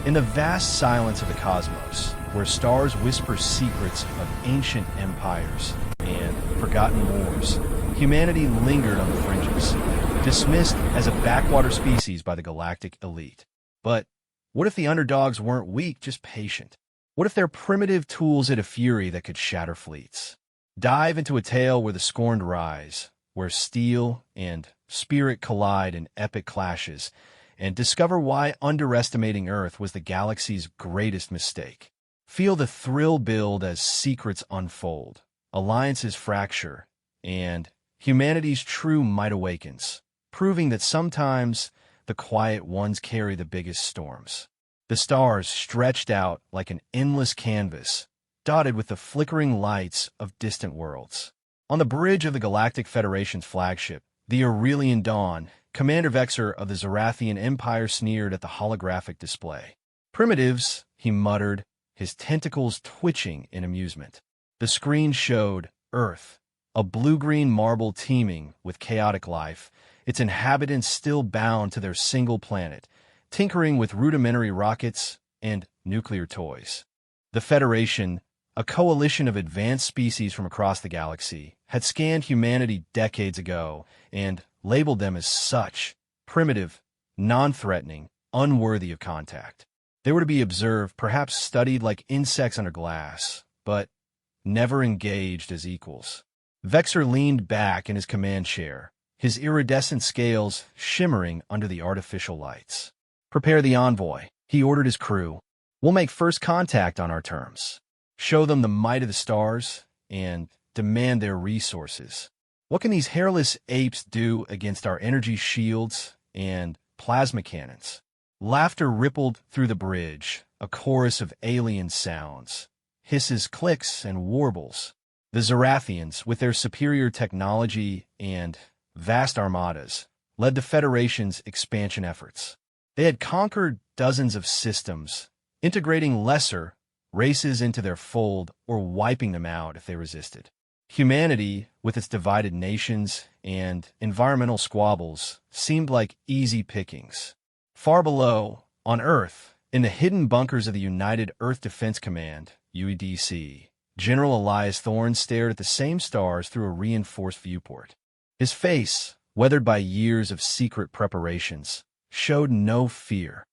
In the vast silence of the cosmos, where stars whisper secrets of ancient empires and forgotten wars, humanity lingered on the fringes, dismissed as a backwater species by the galactic elite. But what if the underdogs weren't weak, just patient? What if they're primitive tools at a fury that could shatter fleets? Dive into a tale where the scorned rise, where steel and spirit collide in epic clashes, and discover why underestimating Earth was the galaxy's greatest mistake. Feel the thrill build as secrets unfold, alliances fracture, and humanity's true might awakens, proving that sometimes the quiet ones carry the biggest storms. The stars stretched out like an endless canvas, dotted with the flickering lights of distant worlds. On the bridge of the Galactic Federation's flagship, the Aurelian Dawn, Commander Vexor of the Zarathian Empire sneered at the holographic display. "Primitives," he muttered, his tentacles twitching in amusement. The screen showed Earth, a blue-green marble teeming with chaotic life, its inhabitants still bound to their single planet, tinkering with rudimentary rockets and nuclear toys. The Federation, a coalition of advanced species from across the galaxy, had scanned humanity decades ago and labeled them as such: primitive, non-threatening, unworthy of contact. They were to be observed, perhaps studied like insects under glass, but never engaged as equals. Vexor leaned back in his command chair, his iridescent scales shimmering under the artificial lights. "Prepare the envoy," he ordered his crew. "We'll make first contact on our terms. Show them the might of the stars and demand their resources. What can these hairless apes do against our energy shields and plasma cannons?" Laughter rippled through the bridge, a chorus of alien sounds, hisses, clicks, and warbles. The Zarathians, with their superior technology and vast armadas, led the Federation's expansion efforts. They had conquered dozens of systems, integrating lesser races into their fold or wiping them out if they resisted. Humanity, with its divided nations and environmental squabbles, seemed like easy pickings. Far below, on Earth, in the hidden bunkers of the United Earth Defense Command, UEDC, General Elias Thorne stared at the same stars through a reinforced viewport. His face, weathered by years of secret preparations, showed no fear,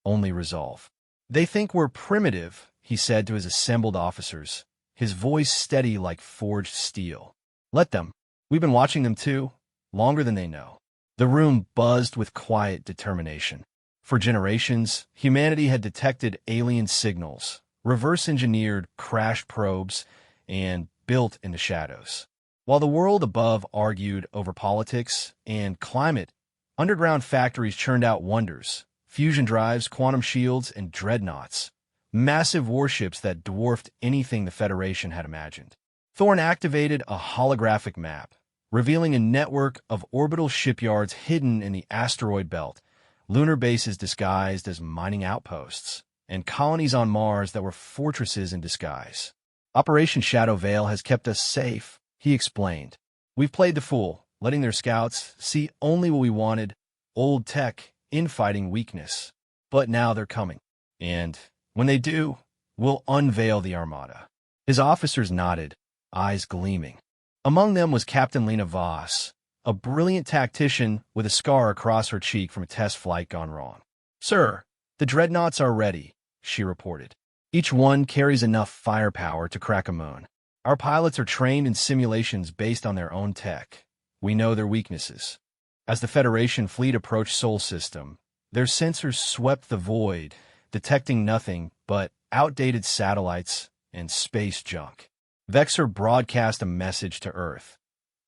only resolve. "They think we're primitive," he said to his assembled officers, his voice steady like forged steel. "Let them. We've been watching them too, longer than they know." The room buzzed with quiet determination. For generations, humanity had detected alien signals, reverse-engineered crashed probes, and built in the shadows. While the world above argued over politics and climate, underground factories churned out wonders: fusion drives, quantum shields, and dreadnoughts, massive warships that dwarfed anything the Federation had imagined. Thorne activated a holographic map, revealing a network of orbital shipyards hidden in the asteroid belt, lunar bases disguised as mining outposts, and colonies on Mars that were fortresses in disguise. "Operation Shadow Veil has kept us safe," he explained. "We've played the fool, letting their scouts see only what we wanted: old tech, infighting weakness. But now they're coming. And when they do, we'll unveil the Armada." His officers nodded, eyes gleaming. Among them was Captain Lena Voss, a brilliant tactician with a scar across her cheek from a test flight gone wrong. "Sir, the dreadnoughts are ready," she reported. "Each one carries enough firepower to crack a moon. Our pilots are trained in simulations based on their own tech. We know their weaknesses." As the Federation fleet approached Sol System, their sensors swept the void, detecting nothing but outdated satellites and space junk. Vexor broadcast a message to Earth.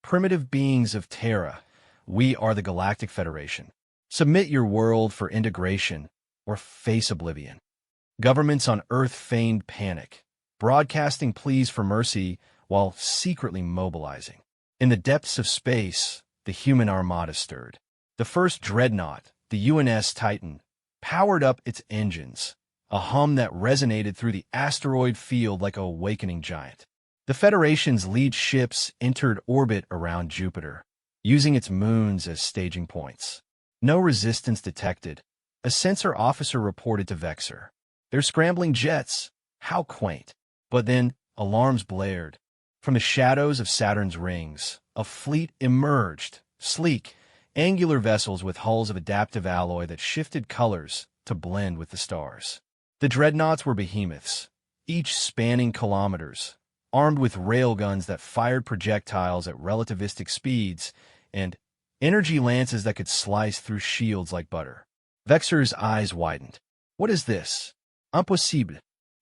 "Primitive beings of Terra, we are the Galactic Federation. Submit your world for integration or face oblivion." Governments on Earth feigned panic, broadcasting pleas for mercy while secretly mobilizing. In the depths of space, the human armada stirred. The first dreadnought, the UNS Titan, powered up its engines, a hum that resonated through the asteroid field like an awakening giant. The Federation's lead ships entered orbit around Jupiter, using its moons as staging points. No resistance detected, A sensor officer reported to Vexer. "They're scrambling jets. How quaint." But then alarms blared. From the shadows of Saturn's rings, a fleet emerged, sleek, angular vessels with hulls of adaptive alloy that shifted colors to blend with the stars. The dreadnoughts were behemoths, each spanning kilometers, armed with railguns that fired projectiles at relativistic speeds and energy lances that could slice through shields like butter. Vexer's eyes widened. "What is this?" "Impossible."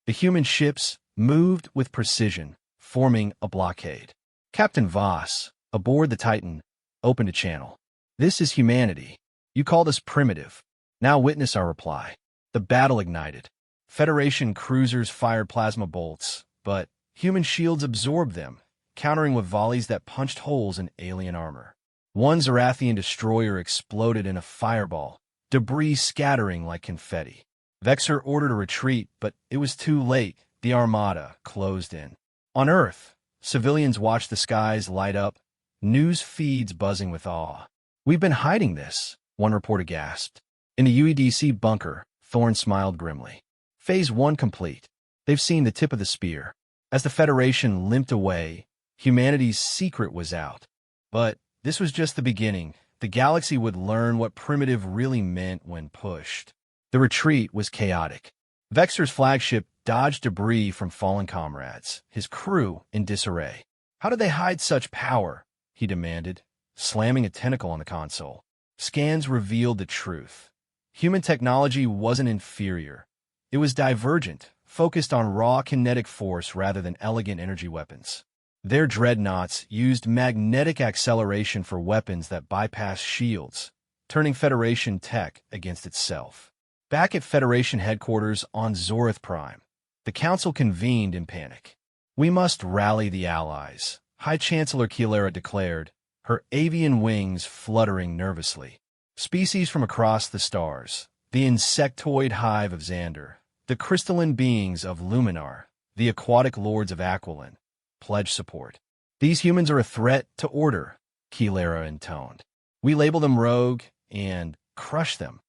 The human ships moved with precision, forming a blockade. Captain Voss, aboard the Titan, opened a channel. "This is humanity. You called us primitive. Now witness our reply." The battle ignited. Federation cruisers fired plasma bolts, but human shields absorbed them, countering with volleys that punched holes in alien armor. One Zarathian destroyer exploded in a fireball, debris scattering like confetti. Vexer ordered a retreat, but it was too late. The Armada closed in. On Earth, civilians watched the skies light up, news feeds buzzing with awe. "We've been hiding this," one reporter gasped. In the UEDC bunker, Thorne smiled grimly. Phase 1 complete. They've seen the tip of the spear. As the Federation limped away, humanity's secret was out. But this was just the beginning. The galaxy would learn what primitive really meant when pushed. The retreat was chaotic. Vexer's flagship dodged debris from fallen comrades, his crew in disarray. "How did they hide such power?" he demanded, slamming a tentacle on the console. Scans revealed the truth. Human technology wasn't inferior. It was divergent, focused on raw kinetic force rather than elegant energy weapons. Their dreadnoughts used magnetic acceleration for weapons that bypassed shields, turning Federation tech against itself. Back at Federation headquarters on Zorith Prime, the Council convened in panic. "We must rally the Allies," High Chancellor Kilera declared, her avian wings fluttering nervously. Species from across the stars, the insectoid hive of Xander, the crystalline beings of Luminar, the aquatic lords of Aquilon, pledged support. "These humans are a threat to order," Kilera intoned. "We label them rogue and crush them."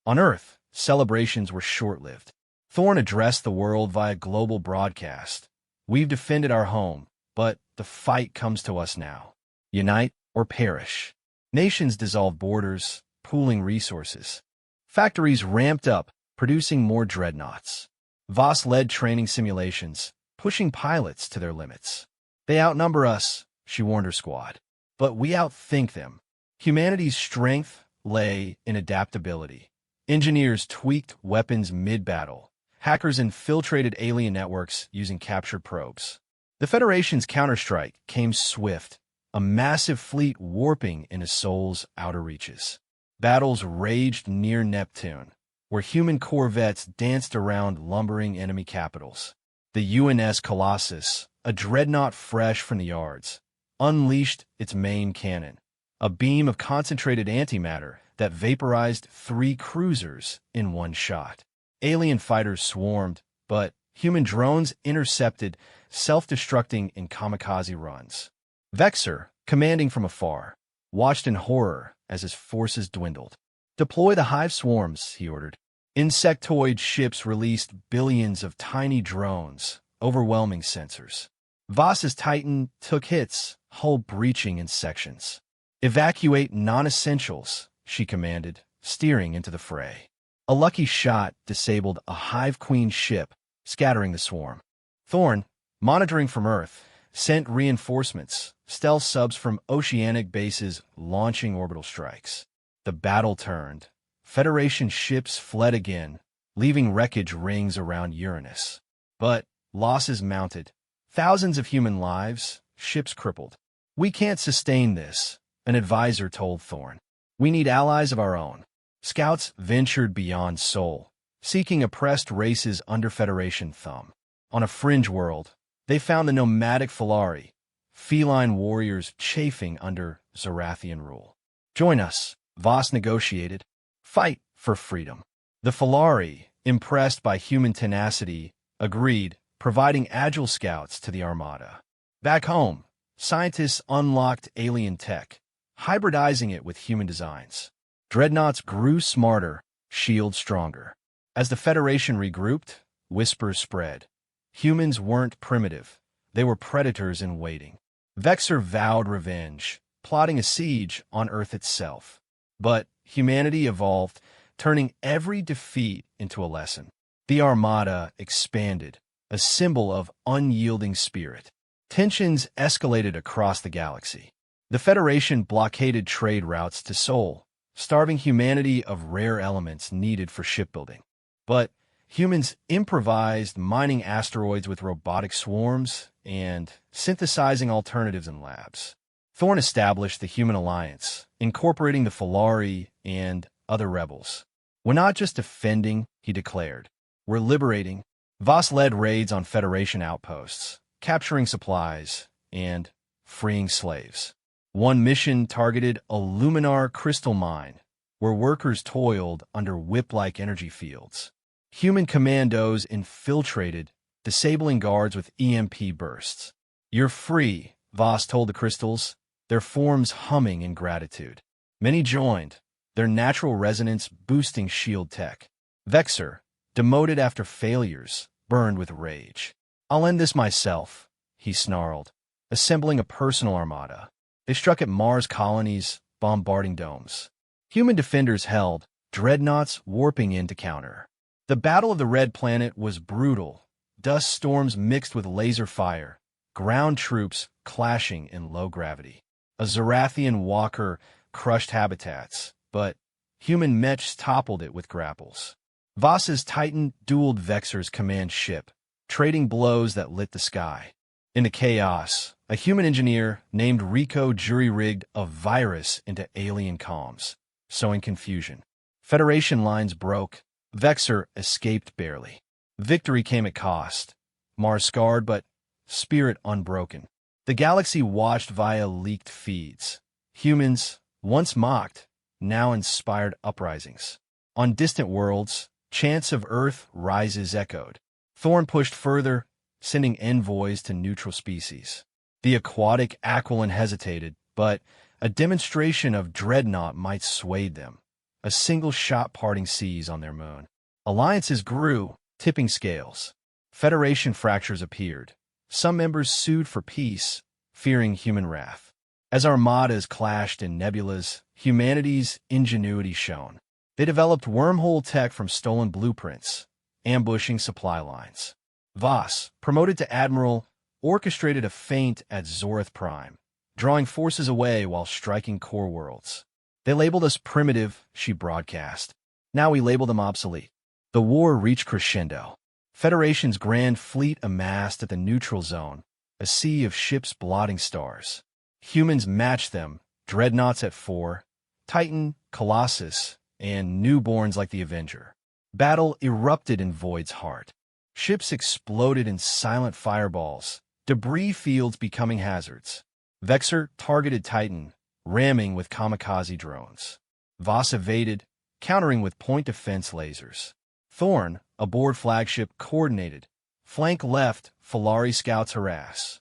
On Earth, celebrations were short-lived. Thorne addressed the world via global broadcast. "We've defended our home, but the fight comes to us now. Unite or perish." Nations dissolved borders, pooling resources. Factories ramped up, producing more dreadnoughts. Voss led training simulations, pushing pilots to their limits. "They outnumber us," she warned her squad. "But we outthink them." Humanity's strength lay in adaptability. Engineers tweaked weapons mid-battle. Hackers infiltrated alien networks using captured probes. The Federation's counterstrike came swift, a massive fleet warping into Sol's outer reaches. Battles raged near Neptune, where human corvettes danced around lumbering enemy capitals. The UNS Colossus, a dreadnought fresh from the yards, unleashed its main cannon, a beam of concentrated antimatter that vaporized 3 cruisers in one shot. Alien fighters swarmed, but human drones intercepted, self-destructing in kamikaze runs. Vexer, commanding from afar, watched in horror as his forces dwindled. "Deploy the hive swarms," he ordered. Insectoid ships released billions of tiny drones, overwhelming sensors. Voss's Titan took hits, hull breaching in sections. "Evacuate non-essentials," she commanded, steering into the fray. A lucky shot disabled a Hive Queen ship, scattering the swarm. Thorne, monitoring from Earth, sent reinforcements, stealth subs from oceanic bases launching orbital strikes. The battle turned. Federation ships fled again, leaving wreckage rings around Uranus. But losses mounted. Thousands of human lives, ships crippled. "We can't sustain this," an advisor told Thorne. "We need allies of our own." Scouts ventured beyond Sol, seeking oppressed races under Federation thumb. On a fringe world, they found the nomadic Falari, feline warriors chafing under Zarathian rule. "Join us," Voss negotiated. "Fight for freedom." The Falari, impressed by human tenacity, agreed, providing agile scouts to the Armada. Back home, scientists unlocked alien tech, hybridizing it with human designs. Dreadnoughts grew smarter, shield stronger. As the Federation regrouped, whispers spread. Humans weren't primitive. They were predators in waiting. Vexor vowed revenge, plotting a siege on Earth itself. But humanity evolved, turning every defeat into a lesson. The Armada expanded, a symbol of unyielding spirit. Tensions escalated across the galaxy. The Federation blockaded trade routes to Sol, starving humanity of rare elements needed for shipbuilding. But humans improvised, mining asteroids with robotic swarms and synthesizing alternatives in labs. Thorn established the Human Alliance, incorporating the Falari and other rebels. "We're not just defending," he declared. "We're liberating." Voss led raids on Federation outposts, capturing supplies and freeing slaves. One mission targeted a Luminar crystal mine, where workers toiled under whip-like energy fields. Human commandos infiltrated, disabling guards with EMP bursts. "You're free," Voss told the crystals, their forms humming in gratitude. Many joined, their natural resonance boosting shield tech. Vexor, demoted after failures, burned with rage. "I'll end this myself," he snarled, assembling a personal armada. They struck at Mars colonies, bombarding domes. Human defenders held, dreadnoughts warping in to counter. The Battle of the Red Planet was brutal, dust storms mixed with laser fire, ground troops clashing in low gravity. A Zarathian walker crushed habitats, but human mechs toppled it with grapples. Voss's Titan dueled Vexor's command ship, trading blows that lit the sky. In the chaos, a human engineer named Rico jury-rigged a virus into alien comms, sowing confusion. Federation lines broke. Vexor escaped barely. Victory came at cost. Mars scarred, but spirit unbroken. The galaxy watched via leaked feeds. Humans, once mocked, now inspired uprisings. On distant worlds, chants of Earth rises echoed. Thorn pushed further, sending envoys to neutral species. The aquatic Aquilon hesitated, but a demonstration of Dreadnought might sway them. A single shot parting seas on their moon. Alliances grew, tipping scales. Federation fractures appeared. Some members sued for peace, fearing human wrath. As armadas clashed in nebulas, humanity's ingenuity shone. They developed wormhole tech from stolen blueprints, ambushing supply lines. Voss, promoted to admiral, orchestrated a feint at Zorith Prime, drawing forces away while striking core worlds. "They labeled us primitive," she broadcast. "Now we label them obsolete." The war reached crescendo. Federation's grand fleet amassed at the neutral zone, a sea of ships blotting stars. Humans matched them, dreadnoughts at 4, Titan, Colossus, and newborns like the Avenger. Battle erupted in Void's heart. Ships exploded in silent fireballs, debris fields becoming hazards. Vexor targeted Titan, ramming with kamikaze drones. Voss evaded, countering with point defense lasers. Thorn, aboard flagship, coordinated. Flank left, Falari scouts harass.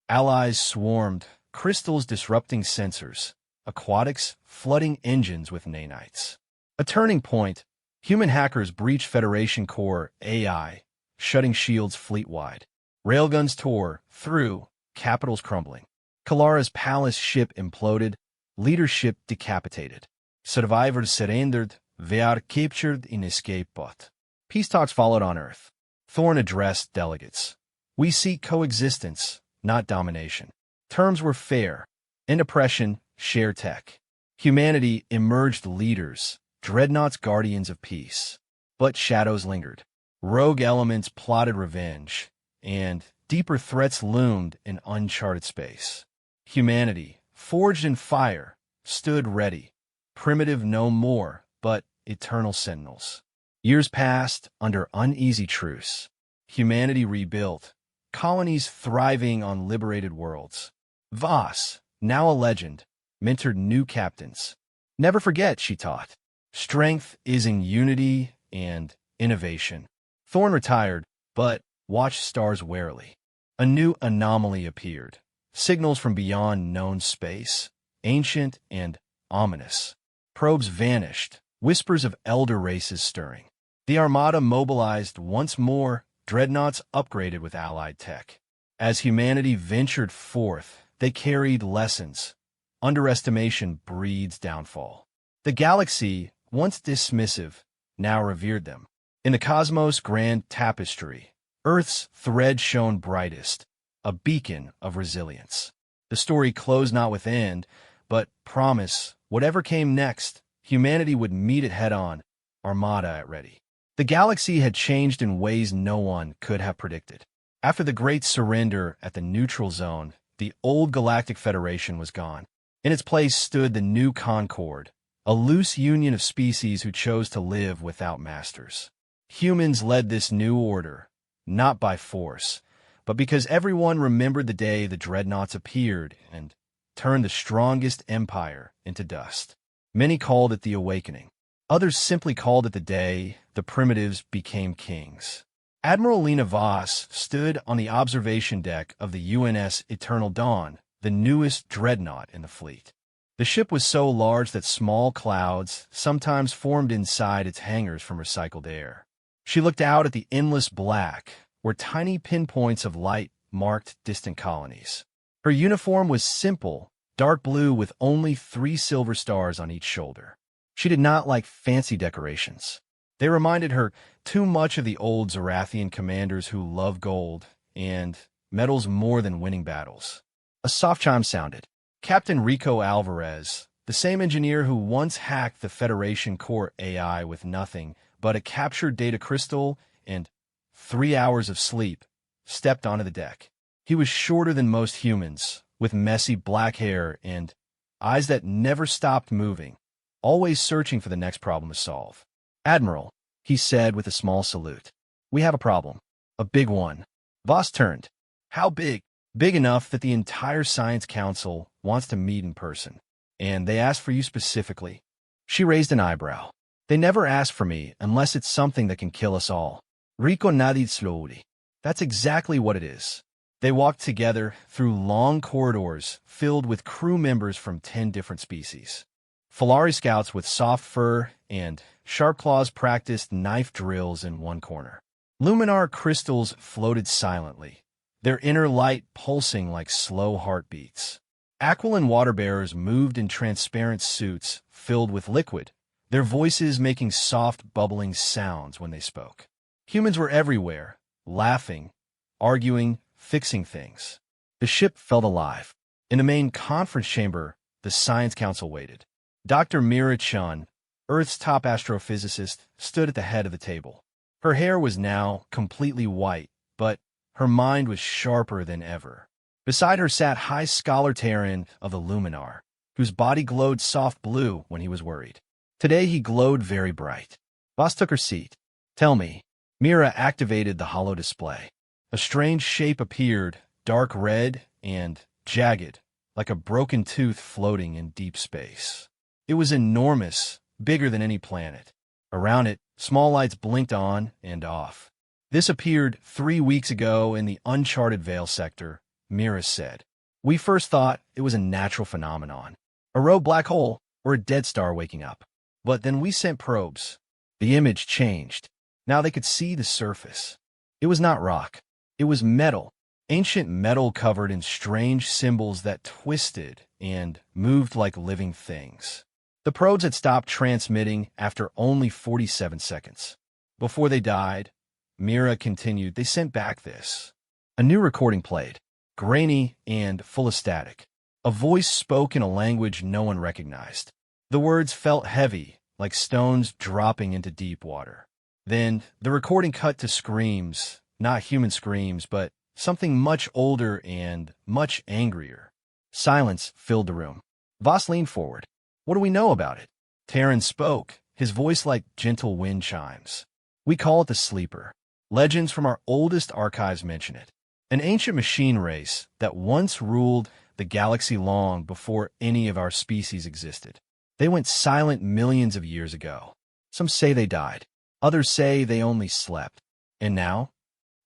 Allies swarmed, crystals disrupting sensors, aquatics flooding engines with nanites. A turning point, human hackers breached Federation core AI, shutting shields fleet-wide. Railguns tore through, capitals crumbling. Kalara's palace ship imploded, leadership decapitated. Survivors surrendered, they are captured in escape pod. Peace talks followed on Earth. Thorn addressed delegates. "We seek coexistence, not domination." Terms were fair. End oppression, share tech. Humanity emerged leaders, dreadnoughts guardians of peace. But shadows lingered. Rogue elements plotted revenge, and deeper threats loomed in uncharted space. Humanity, forged in fire, stood ready. Primitive no more, but eternal sentinels. Years passed under uneasy truce. Humanity rebuilt, colonies thriving on liberated worlds. Voss, now a legend, mentored new captains. "Never forget," she taught. "Strength is in unity and innovation." Thorn retired, but watched stars warily. A new anomaly appeared. Signals from beyond known space, ancient and ominous. Probes vanished, whispers of elder races stirring. The Armada mobilized once more, dreadnoughts upgraded with allied tech. As humanity ventured forth, they carried lessons. Underestimation breeds downfall. The galaxy, once dismissive, now revered them. In the cosmos' grand tapestry, Earth's thread shone brightest, a beacon of resilience. The story closed not with end, but promise, whatever came next, humanity would meet it head-on, Armada at ready. The galaxy had changed in ways no one could have predicted. After the Great Surrender at the Neutral Zone, the old Galactic Federation was gone. In its place stood the new Concord, a loose union of species who chose to live without masters. Humans led this new order, not by force, but because everyone remembered the day the dreadnoughts appeared and turned the strongest empire into dust. Many called it the Awakening. Others simply called it the day the primitives became kings. Admiral Lena Voss stood on the observation deck of the UNS Eternal Dawn, the newest dreadnought in the fleet. The ship was so large that small clouds sometimes formed inside its hangars from recycled air. She looked out at the endless black, where tiny pinpoints of light marked distant colonies. Her uniform was simple, dark blue with only 3 silver stars on each shoulder. She did not like fancy decorations. They reminded her too much of the old Zarathian commanders who loved gold and medals more than winning battles. A soft chime sounded. Captain Rico Alvarez, the same engineer who once hacked the Federation core AI with nothing but a captured data crystal and 3 hours of sleep, stepped onto the deck. He was shorter than most humans, with messy black hair and eyes that never stopped moving, always searching for the next problem to solve. "Admiral," he said with a small salute, "we have a problem. A big one." Voss turned. "How big?" "Big enough that the entire Science Council wants to meet in person. And they asked for you specifically." She raised an eyebrow. "They never ask for me unless it's something that can kill us all." Rico nodded slowly. "That's exactly what it is." They walked together through long corridors filled with crew members from 10 different species. Falari scouts with soft fur and sharp claws practiced knife drills in one corner. Luminar crystals floated silently, their inner light pulsing like slow heartbeats. Aquiline water-bearers moved in transparent suits filled with liquid, their voices making soft, bubbling sounds when they spoke. Humans were everywhere, laughing, arguing, fixing things. The ship felt alive. In the main conference chamber, the Science Council waited. Dr. Mira Chun, Earth's top astrophysicist, stood at the head of the table. Her hair was now completely white, but her mind was sharper than ever. Beside her sat High Scholar Terran of the Luminar, whose body glowed soft blue when he was worried. Today he glowed very bright. Voss took her seat. "Tell me." Mira activated the holo display. A strange shape appeared, dark red and jagged, like a broken tooth floating in deep space. It was enormous, bigger than any planet. Around it, small lights blinked on and off. "This appeared 3 weeks ago in the uncharted Veil sector," Mira said. "We first thought it was a natural phenomenon, a rogue black hole or a dead star waking up. But then we sent probes. The image changed. Now they could see the surface. It was not rock. It was metal, ancient metal covered in strange symbols that twisted and moved like living things. The probes had stopped transmitting after only 47 seconds. Before they died, Mira continued, they sent back this. A new recording played, grainy and full of static. A voice spoke in a language no one recognized. The words felt heavy, like stones dropping into deep water. Then the recording cut to screams, not human screams, but something much older and much angrier. Silence filled the room. Voss leaned forward. "What do we know about it?" Terran spoke, his voice like gentle wind chimes. "We call it the Sleeper. Legends from our oldest archives mention it. An ancient machine race that once ruled the galaxy long before any of our species existed. They went silent millions of years ago. Some say they died. Others say they only slept. And now?"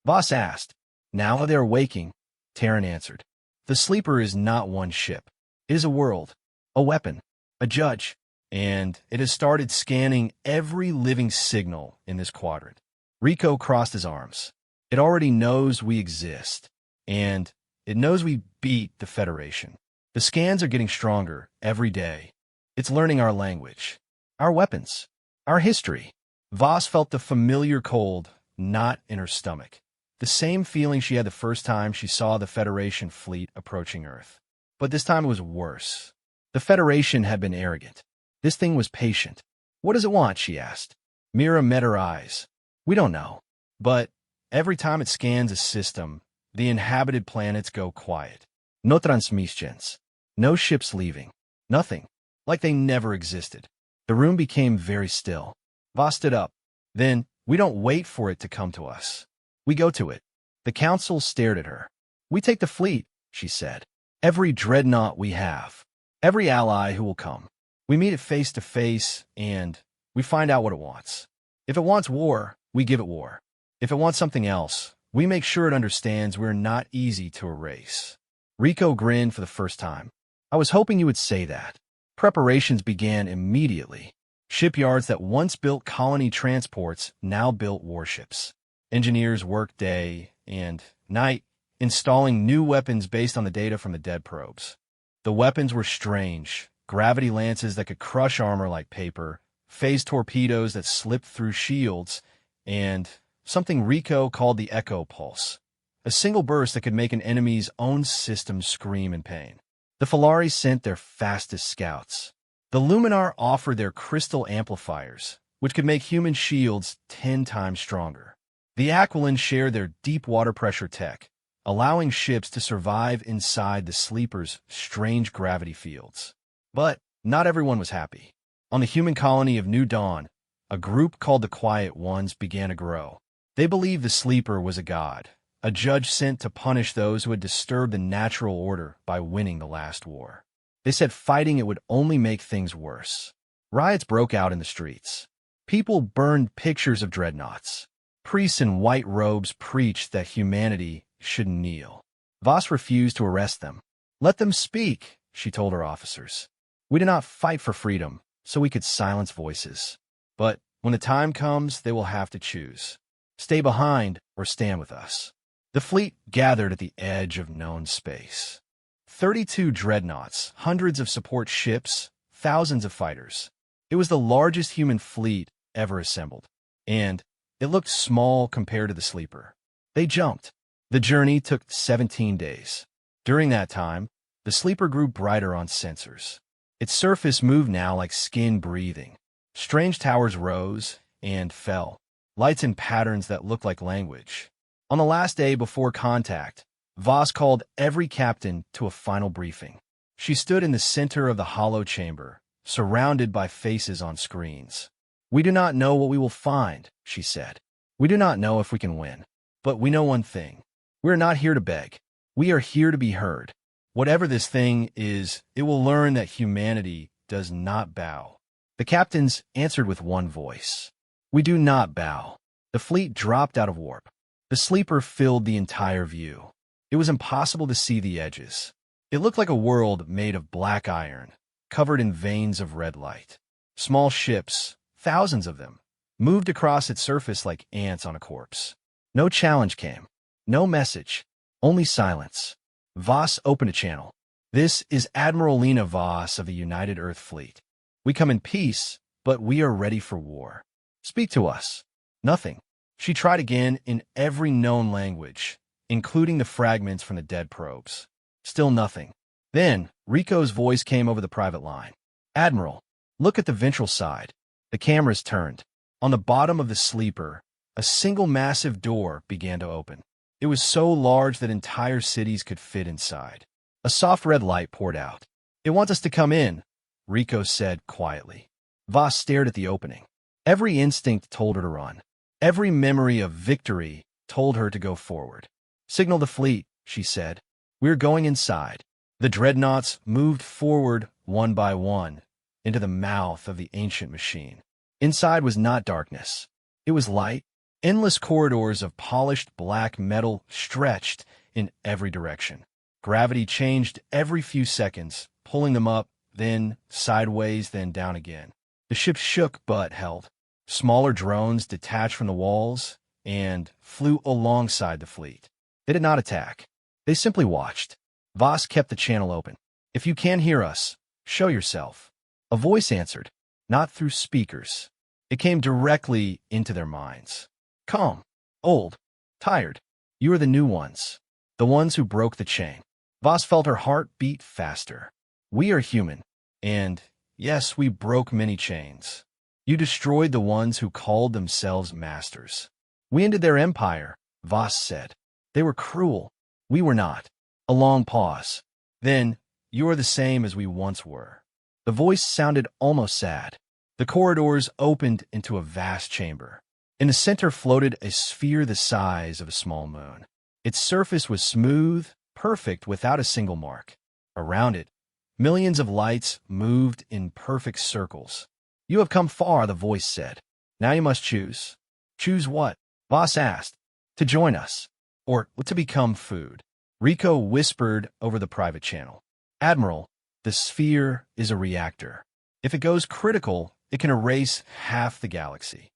Voss asked. "Now they're waking," Terran answered. "The Sleeper is not one ship. It is a world, a weapon, a judge. and it has started scanning every living signal in this quadrant. Rico crossed his arms. It already knows we exist, and it knows we beat the Federation. The scans are getting stronger every day. It's learning our language, our weapons, our history. Voss felt the familiar cold knot in her stomach, the same feeling she had the first time she saw the Federation fleet approaching Earth. But this time it was worse. The Federation had been arrogant. This thing was patient. "What does it want?" she asked. Mira met her eyes. "We don't know. But every time it scans a system, the inhabited planets go quiet. No transmissions. No ships leaving. Nothing. Like they never existed." The room became very still. Voss stood up. "Then, we don't wait for it to come to us. We go to it." The council stared at her. "We take the fleet," she said. "Every dreadnought we have. Every ally who will come. We meet it face to face, and we find out what it wants. If it wants war, we give it war. If it wants something else, we make sure it understands we're not easy to erase." Rico grinned for the first time. "I was hoping you would say that." Preparations began immediately. Shipyards that once built colony transports now built warships. Engineers worked day and night, installing new weapons based on the data from the dead probes. The weapons were strange: gravity lances that could crush armor like paper, phase torpedoes that slipped through shields, and something Rico called the Echo Pulse, a single burst that could make an enemy's own system scream in pain. The Falari sent their fastest scouts. The Luminar offered their crystal amplifiers, which could make human shields 10 times stronger. The Aquilans shared their deep water pressure tech, allowing ships to survive inside the Sleeper's strange gravity fields. But not everyone was happy. On the human colony of New Dawn, a group called the Quiet Ones began to grow. They believed the Sleeper was a god, a judge sent to punish those who had disturbed the natural order by winning the last war. They said fighting it would only make things worse. Riots broke out in the streets. People burned pictures of dreadnoughts. Priests in white robes preached that humanity should kneel. Voss refused to arrest them. "Let them speak," she told her officers. "We did not fight for freedom so we could silence voices. But when the time comes, they will have to choose. Stay behind or stand with us." The fleet gathered at the edge of known space. 32 dreadnoughts, hundreds of support ships, thousands of fighters. It was the largest human fleet ever assembled, and it looked small compared to the Sleeper. They jumped. The journey took 17 days. During that time, the Sleeper grew brighter on sensors. Its surface moved now like skin breathing. Strange towers rose and fell, lights in patterns that looked like language. On the last day before contact, Voss called every captain to a final briefing. She stood in the center of the hollow chamber, surrounded by faces on screens. "We do not know what we will find," she said. "We do not know if we can win. But we know one thing. We are not here to beg. We are here to be heard. Whatever this thing is, it will learn that humanity does not bow." The captains answered with one voice. "We do not bow." The fleet dropped out of warp. The Sleeper filled the entire view. It was impossible to see the edges. It looked like a world made of black iron, covered in veins of red light. Small ships, thousands of them, moved across its surface like ants on a corpse. No challenge came. No message. Only silence. Voss opened a channel. "This is Admiral Lena Voss of the United Earth Fleet. We come in peace, but we are ready for war. Speak to us." Nothing. She tried again in every known language, including the fragments from the dead probes. Still nothing. Then, Rico's voice came over the private line. "Admiral, look at the ventral side." The cameras turned. On the bottom of the Sleeper, a single massive door began to open. It was so large that entire cities could fit inside. A soft red light poured out. "It wants us to come in," Rico said quietly. Voss stared at the opening. Every instinct told her to run. Every memory of victory told her to go forward. "Signal the fleet," she said. "We're going inside." The dreadnoughts moved forward one by one into the mouth of the ancient machine. Inside was not darkness. It was light. Endless corridors of polished black metal stretched in every direction. Gravity changed every few seconds, pulling them up, then sideways, then down again. The ship shook but held. Smaller drones detached from the walls and flew alongside the fleet. They did not attack. They simply watched. Voss kept the channel open. "If you can hear us, show yourself." A voice answered, not through speakers. It came directly into their minds. "Calm, old, tired. You are the new ones. The ones who broke the chain." Voss felt her heart beat faster. "We are human, and yes, we broke many chains. You destroyed the ones who called themselves masters. We ended their empire," Voss said. "They were cruel. We were not." A long pause. "Then, you are the same as we once were." The voice sounded almost sad. The corridors opened into a vast chamber. In the center floated a sphere the size of a small moon. Its surface was smooth, perfect, without a single mark. Around it, millions of lights moved in perfect circles. "You have come far," the voice said. "Now you must choose." "Choose what?" Voss asked. "To join us, or to become food." Rico whispered over the private channel. "Admiral, the sphere is a reactor. If it goes critical, it can erase half the galaxy."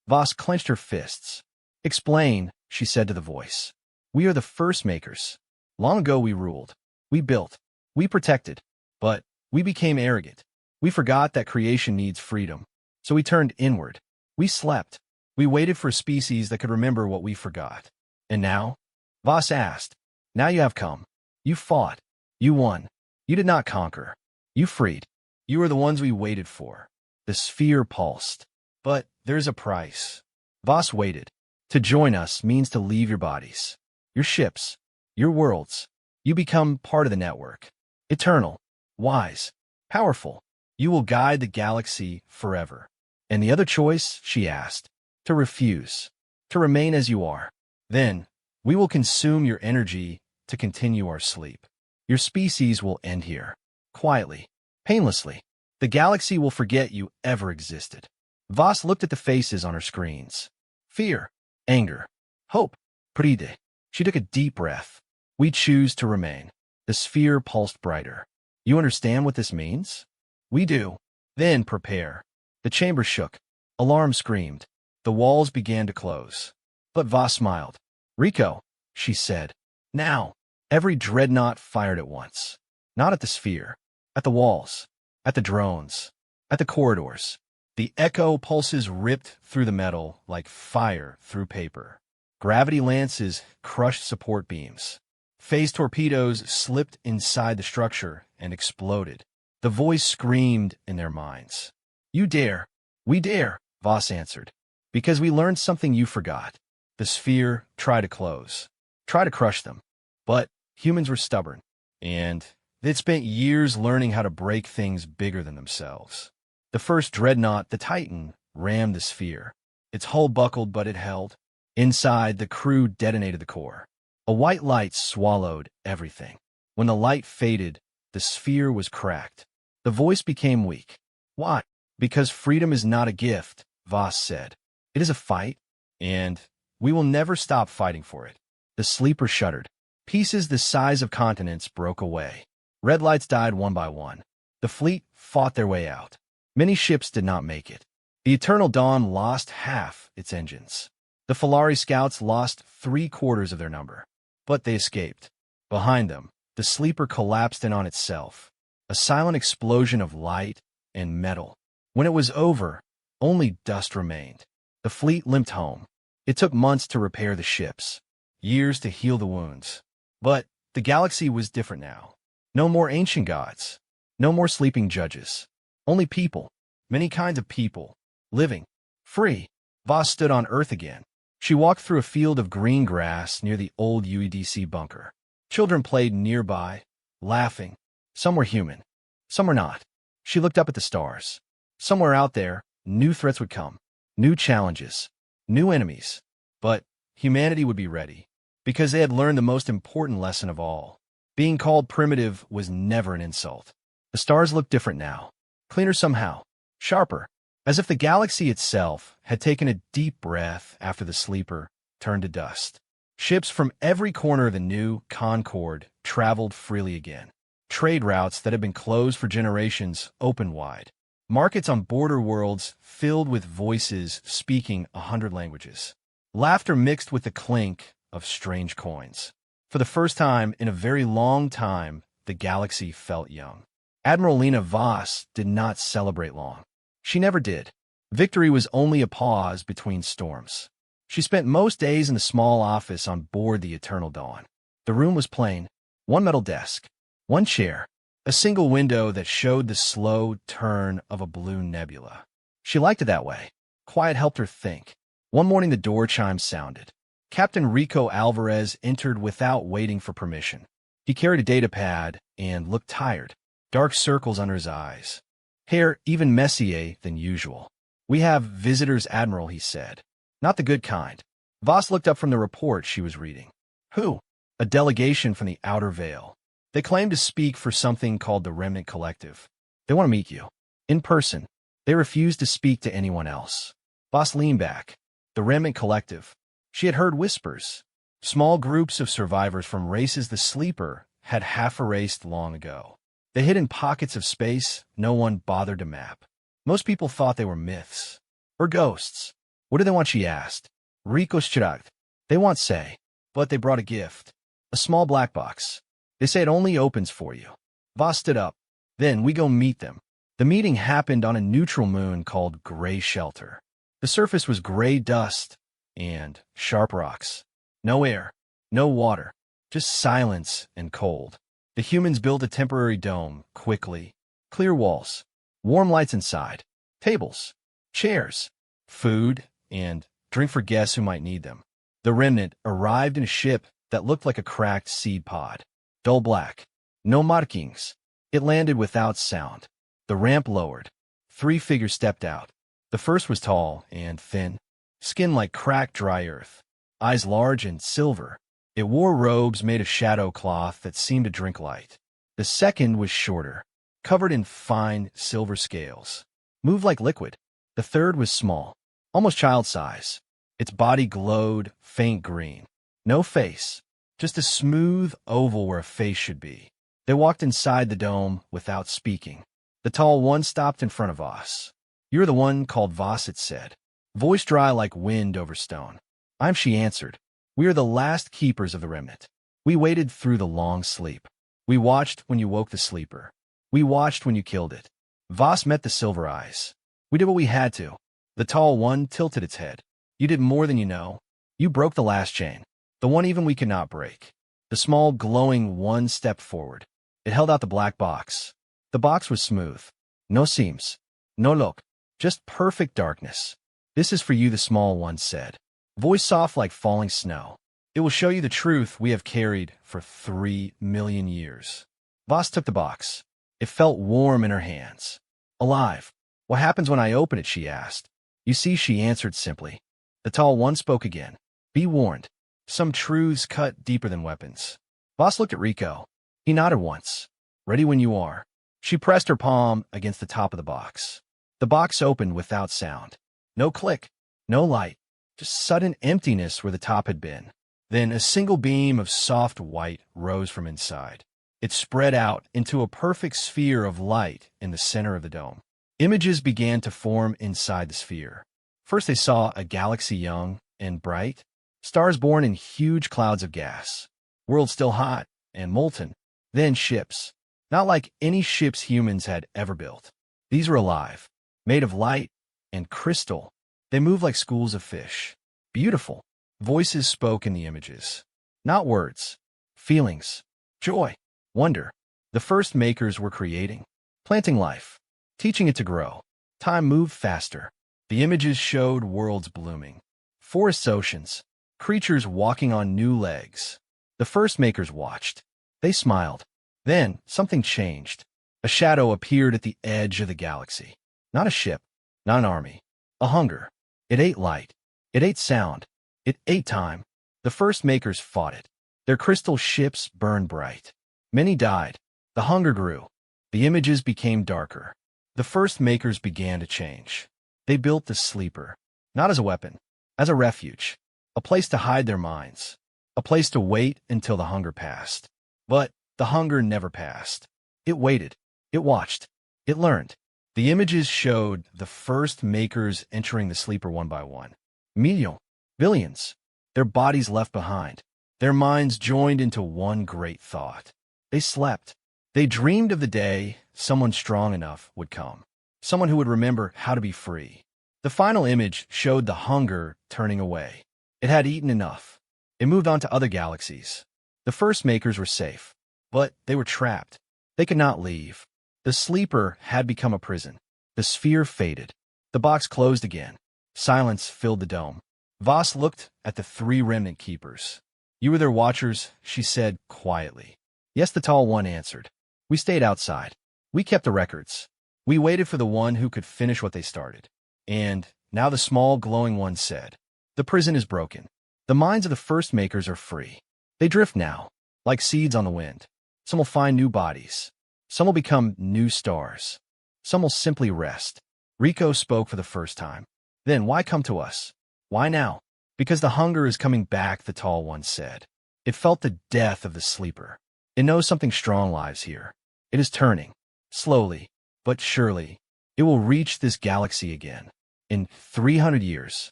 Voss clenched her fists. "Explain," she said to the voice. "We are the first makers. Long ago we ruled. We built. We protected. But we became arrogant. We forgot that creation needs freedom. So we turned inward. We slept. We waited for a species that could remember what we forgot. And now?" Voss asked. "Now you have come. You fought. You won. You did not conquer. You freed. You are the ones we waited for." The sphere pulsed. "But there's a price." Voss waited. "To join us means to leave your bodies, your ships, your worlds. You become part of the network. Eternal, wise, powerful. You will guide the galaxy forever." "And the other choice?" she asked. "To refuse. To remain as you are. Then, we will consume your energy to continue our sleep. Your species will end here. Quietly. Painlessly. The galaxy will forget you ever existed." Voss looked at the faces on her screens. Fear, anger, hope, pride. She took a deep breath. "We choose to remain." The sphere pulsed brighter. "You understand what this means?" "We do." "Then prepare." The chamber shook. Alarm screamed. The walls began to close. But Voss smiled. "Rico," she said. "Now." Every dreadnought fired at once. Not at the sphere. At the walls. At the drones. At the corridors. The echo pulses ripped through the metal like fire through paper. Gravity lances crushed support beams. Phase torpedoes slipped inside the structure and exploded. The voice screamed in their minds. "You dare. We dare," Voss answered. "Because we learned something you forgot." The sphere tried to close. Tried to crush them. But humans were stubborn. And they'd spent years learning how to break things bigger than themselves. The first dreadnought, the Titan, rammed the sphere. Its hull buckled, but it held. Inside, the crew detonated the core. A white light swallowed everything. When the light faded, the sphere was cracked. The voice became weak. "Why?" "Because freedom is not a gift," Voss said. "It is a fight, and we will never stop fighting for it." The sleeper shuddered. Pieces the size of continents broke away. Red lights died one by one. The fleet fought their way out. Many ships did not make it. The Eternal Dawn lost half its engines. The Falari scouts lost 3/4 of their number. But they escaped. Behind them, the sleeper collapsed in on itself. A silent explosion of light and metal. When it was over, only dust remained. The fleet limped home. It took months to repair the ships. Years to heal the wounds. But the galaxy was different now. No more ancient gods. No more sleeping judges. Only people. Many kinds of people. Living. Free. Voss stood on Earth again. She walked through a field of green grass near the old UEDC bunker. Children played nearby, laughing. Some were human. Some were not. She looked up at the stars. Somewhere out there, new threats would come. New challenges. New enemies. But humanity would be ready. Because they had learned the most important lesson of all. Being called primitive was never an insult. The stars looked different now. Cleaner somehow. Sharper. As if the galaxy itself had taken a deep breath after the sleeper turned to dust. Ships from every corner of the new Concord traveled freely again. Trade routes that had been closed for generations opened wide. Markets on border worlds filled with voices speaking 100 languages. Laughter mixed with the clink of strange coins. For the first time in a very long time, the galaxy felt young. Admiral Lena Voss did not celebrate long. She never did. Victory was only a pause between storms. She spent most days in the small office on board the Eternal Dawn. The room was plain. One metal desk, one chair, a single window that showed the slow turn of a blue nebula. She liked it that way. Quiet helped her think. One morning the door chime sounded. Captain Rico Alvarez entered without waiting for permission. He carried a data pad and looked tired, dark circles under his eyes. Hair even messier than usual. "We have visitors, Admiral," he said. "Not the good kind." Voss looked up from the report she was reading. "Who?" "A delegation from the Outer Veil. They claim to speak for something called the Remnant Collective. They want to meet you. In person. They refuse to speak to anyone else." Voss leaned back. The Remnant Collective. She had heard whispers. Small groups of survivors from races the Sleeper had half erased long ago. They hid in pockets of space no one bothered to map. Most people thought they were myths. Or ghosts. "What do they want?" she asked. Rico shrugged. "They want say, but they brought a gift. A small black box. They say it only opens for you." Voss stood up. "Then we go meet them." The meeting happened on a neutral moon called Gray Shelter. The surface was gray dust and sharp rocks. No air, no water, just silence and cold. The humans built a temporary dome, quickly. Clear walls, warm lights inside, tables, chairs, food, and drink for guests who might need them. The Remnant arrived in a ship that looked like a cracked seed pod. Dull black, no markings. It landed without sound. The ramp lowered. 3 figures stepped out. The first was tall and thin, skin like cracked dry earth, eyes large and silver. It wore robes made of shadow cloth that seemed to drink light. The second was shorter, covered in fine silver scales, moved like liquid. The third was small, almost child size. Its body glowed faint green. No face, just a smooth oval where a face should be. They walked inside the dome without speaking. The tall one stopped in front of Voss. "You're the one called Voss," it said, voice dry like wind over stone. "I'm," she answered. "We are the last keepers of the Remnant. We waited through the long sleep. We watched when you woke the Sleeper. We watched when you killed it." Voss met the silver eyes. "We did what we had to." The tall one tilted its head. "You did more than you know. You broke the last chain, the one even we could not break." The small, glowing one stepped forward. It held out the black box. The box was smooth. No seams. No look. Just perfect darkness. "This is for you," the small one said. Voice soft like falling snow. "It will show you the truth we have carried for 3 million years." Voss took the box. It felt warm in her hands. Alive. "What happens when I open it?" she asked. "You see," she answered simply. The tall one spoke again. "Be warned. Some truths cut deeper than weapons." Voss looked at Rico. He nodded once. "Ready when you are." She pressed her palm against the top of the box. The box opened without sound. No click, no light, just sudden emptiness where the top had been. Then a single beam of soft white rose from inside. It spread out into a perfect sphere of light in the center of the dome. Images began to form inside the sphere. First they saw a galaxy young and bright, stars born in huge clouds of gas, worlds still hot and molten, then ships. Not like any ships humans had ever built. These were alive, made of light and crystal. They moved like schools of fish. Beautiful. Voices spoke in the images. Not words. Feelings. Joy. Wonder. The first makers were creating. Planting life. Teaching it to grow. Time moved faster. The images showed worlds blooming. Forests, oceans. Creatures walking on new legs. The first makers watched. They smiled. Then something changed. A shadow appeared at the edge of the galaxy. Not a ship, not an army. A hunger. It ate light. It ate sound. It ate time. The first makers fought it. Their crystal ships burned bright. Many died. The hunger grew. The images became darker. The first makers began to change. They built the Sleeper, not as a weapon, as a refuge, a place to hide their minds, a place to wait until the hunger passed. But the hunger never passed. It waited. It watched. It learned. The images showed the first makers entering the sleeper one by one. Millions, billions. Their bodies left behind. Their minds joined into one great thought. They slept. They dreamed of the day someone strong enough would come. Someone who would remember how to be free. The final image showed the hunger turning away. It had eaten enough. It moved on to other galaxies. The first makers were safe, but they were trapped. They could not leave. The sleeper had become a prison. The sphere faded. The box closed again. Silence filled the dome. Voss looked at the three remnant keepers. "You were their watchers," she said quietly. "Yes," the tall one answered. "We stayed outside. We kept the records. We waited for the one who could finish what they started." And now the small, glowing one said, "The prison is broken. The minds of the first makers are free. They drift now, like seeds on the wind. Some will find new bodies. Some will become new stars. Some will simply rest." Rico spoke for the first time. "Then why come to us? Why now?" "Because the hunger is coming back," the tall one said. "It felt the death of the sleeper. It knows something strong lies here. It is turning. Slowly, but surely. It will reach this galaxy again. In 300 years.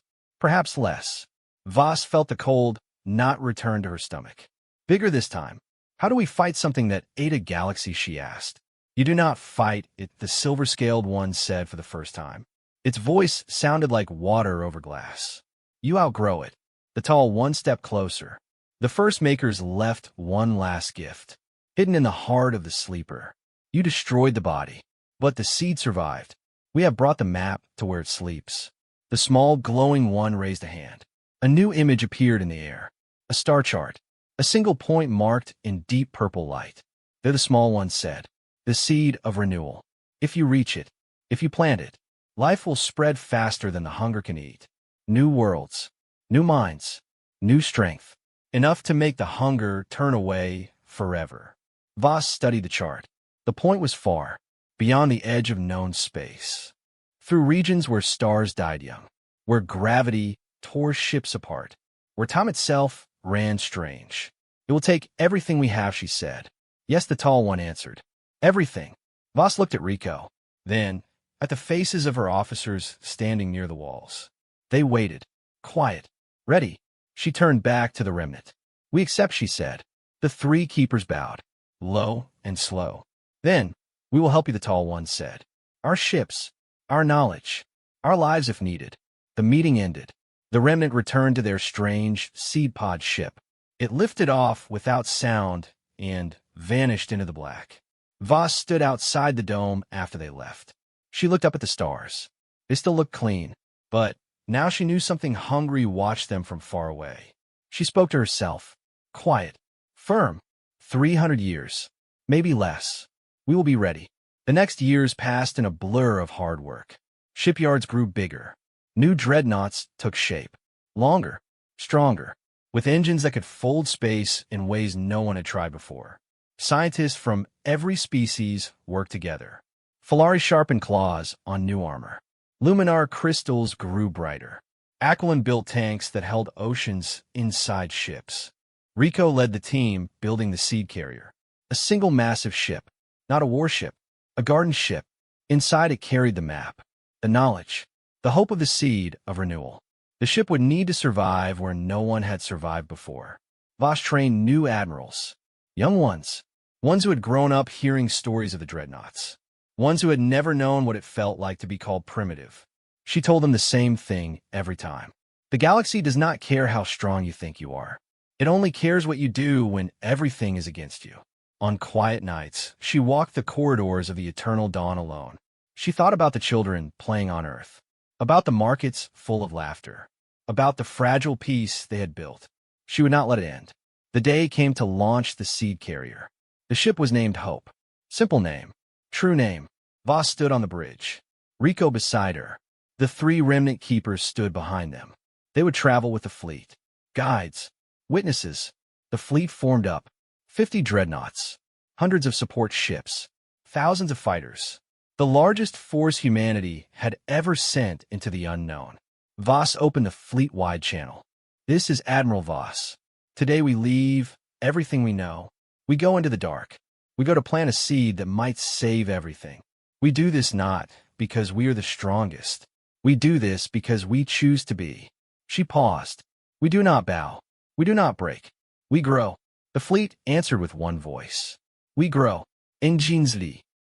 Perhaps less." Voss felt the cold not return to her stomach. "Bigger this time. How do we fight something that ate a galaxy?" she asked. "You do not fight it," the silver-scaled one said for the first time. Its voice sounded like water over glass. "You outgrow it." The tall one stepped closer. "The first makers left one last gift, hidden in the heart of the sleeper. You destroyed the body, but the seed survived. We have brought the map to where it sleeps." The small, glowing one raised a hand. A new image appeared in the air. A star chart. A single point marked in deep purple light. There the small one said, "The seed of renewal. If you reach it, if you plant it, life will spread faster than the hunger can eat. New worlds, new minds, new strength. Enough to make the hunger turn away forever." Voss studied the chart. The point was far, beyond the edge of known space. Through regions where stars died young, where gravity tore ships apart, where time itself ran strange. "It will take everything we have," she said. "Yes," the tall one answered. "Everything." Voss looked at Rico, then at the faces of her officers standing near the walls. They waited, quiet, ready. She turned back to the remnant. "We accept," she said. The three keepers bowed, low and slow. "Then, we will help you," the tall one said. "Our ships, our knowledge, our lives if needed." The meeting ended. The remnant returned to their strange seed pod ship. It lifted off without sound and vanished into the black. Voss stood outside the dome after they left. She looked up at the stars. They still looked clean, but now she knew something hungry watched them from far away. She spoke to herself, quiet, firm. 300 years, maybe less. We will be ready. The next years passed in a blur of hard work. Shipyards grew bigger. New dreadnoughts took shape. Longer, stronger, with engines that could fold space in ways no one had tried before. Scientists from every species worked together. Falari sharpened claws on new armor. Luminar crystals grew brighter. Aquilin built tanks that held oceans inside ships. Rico led the team building the seed carrier. A single massive ship, not a warship, a garden ship. Inside it carried the map, the knowledge, the hope of the seed of renewal. The ship would need to survive where no one had survived before. Voss trained new admirals, young ones who had grown up hearing stories of the dreadnoughts, ones who had never known what it felt like to be called primitive. She told them the same thing every time. The galaxy does not care how strong you think you are. It only cares what you do when everything is against you. On quiet nights, she walked the corridors of the eternal dawn alone. She thought about the children playing on Earth, about the markets full of laughter, about the fragile peace they had built. She would not let it end. The day came to launch the seed carrier. The ship was named Hope. Simple name, true name. Voss stood on the bridge, Rico beside her. The three remnant keepers stood behind them. They would travel with the fleet. Guides, witnesses. The fleet formed up. 50 dreadnoughts, hundreds of support ships, thousands of fighters. The largest force humanity had ever sent into the unknown. Voss opened the fleet-wide channel. "This is Admiral Voss. Today we leave everything we know. We go into the dark. We go to plant a seed that might save everything. We do this not because we are the strongest. We do this because we choose to be. She paused. We do not bow. We do not break. We grow. The fleet answered with one voice. We grow. Engines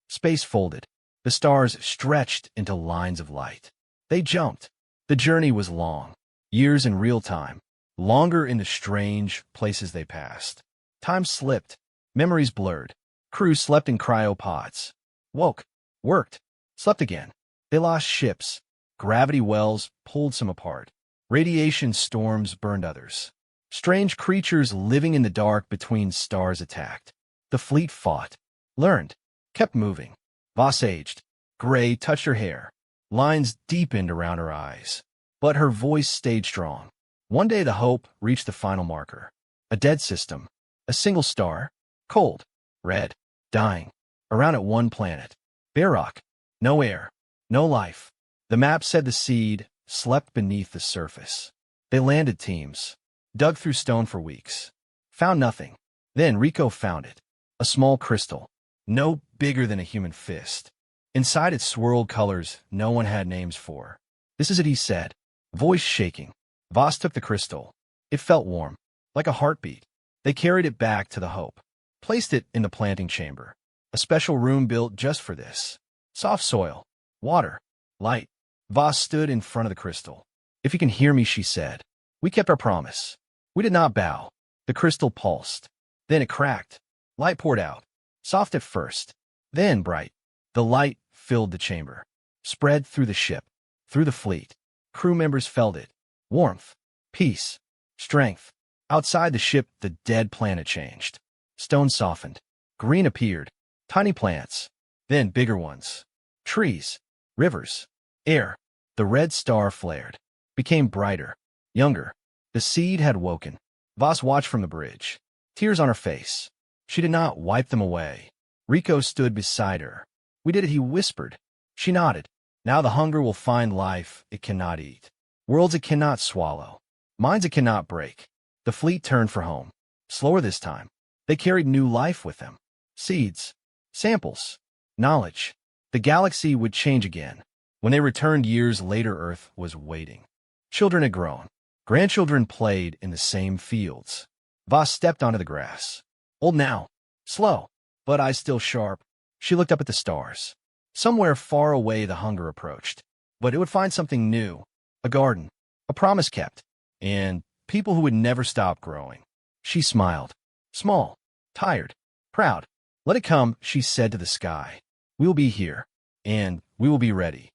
space folded. The stars stretched into lines of light. They jumped. The journey was long. Years in real time. Longer in the strange places they passed. Time slipped. Memories blurred. Crew slept in cryopods. Woke. Worked. Slept again. They lost ships. Gravity wells pulled some apart. Radiation storms burned others. Strange creatures living in the dark between stars attacked. The fleet fought. Learned. Kept moving. Voss aged. Gray touched her hair. Lines deepened around her eyes. But her voice stayed strong. One day the hope reached the final marker. A dead system. A single star. Cold. Red. Dying. Around it one planet. Bare rock. No air. No life. The map said the seed slept beneath the surface. They landed teams. Dug through stone for weeks. Found nothing. Then Rico found it. A small crystal. No bigger than a human fist. Inside it swirled colors no one had names for. This is it, he said. Voice shaking. Voss took the crystal. It felt warm. Like a heartbeat. They carried it back to the Hope. Placed it in the planting chamber. A special room built just for this. Soft soil. Water. Light. Voss stood in front of the crystal. If you can hear me, she said. We kept our promise. We did not bow. The crystal pulsed. Then it cracked. Light poured out. Soft at first. Then bright. The light filled the chamber. Spread through the ship. Through the fleet. Crew members felt it. Warmth. Peace. Strength. Outside the ship, the dead planet changed. Stone softened. Green appeared. Tiny plants. Then bigger ones. Trees. Rivers. Air. The red star flared. Became brighter. Younger. The seed had woken. Voss watched from the bridge. Tears on her face. She did not wipe them away. Rico stood beside her. We did it, he whispered. She nodded. Now the hunger will find life it cannot eat. Worlds it cannot swallow. Minds it cannot break. The fleet turned for home. Slower this time. They carried new life with them. Seeds. Samples. Knowledge. The galaxy would change again. When they returned years later, Earth was waiting. Children had grown. Grandchildren played in the same fields. Voss stepped onto the grass. Old now. Slow. But eyes still sharp. She looked up at the stars. Somewhere far away the hunger approached. But it would find something new. A garden. A promise kept. And people who would never stop growing. She smiled. Small. Tired. Proud. Let it come, she said to the sky. We will be here. And we will be ready.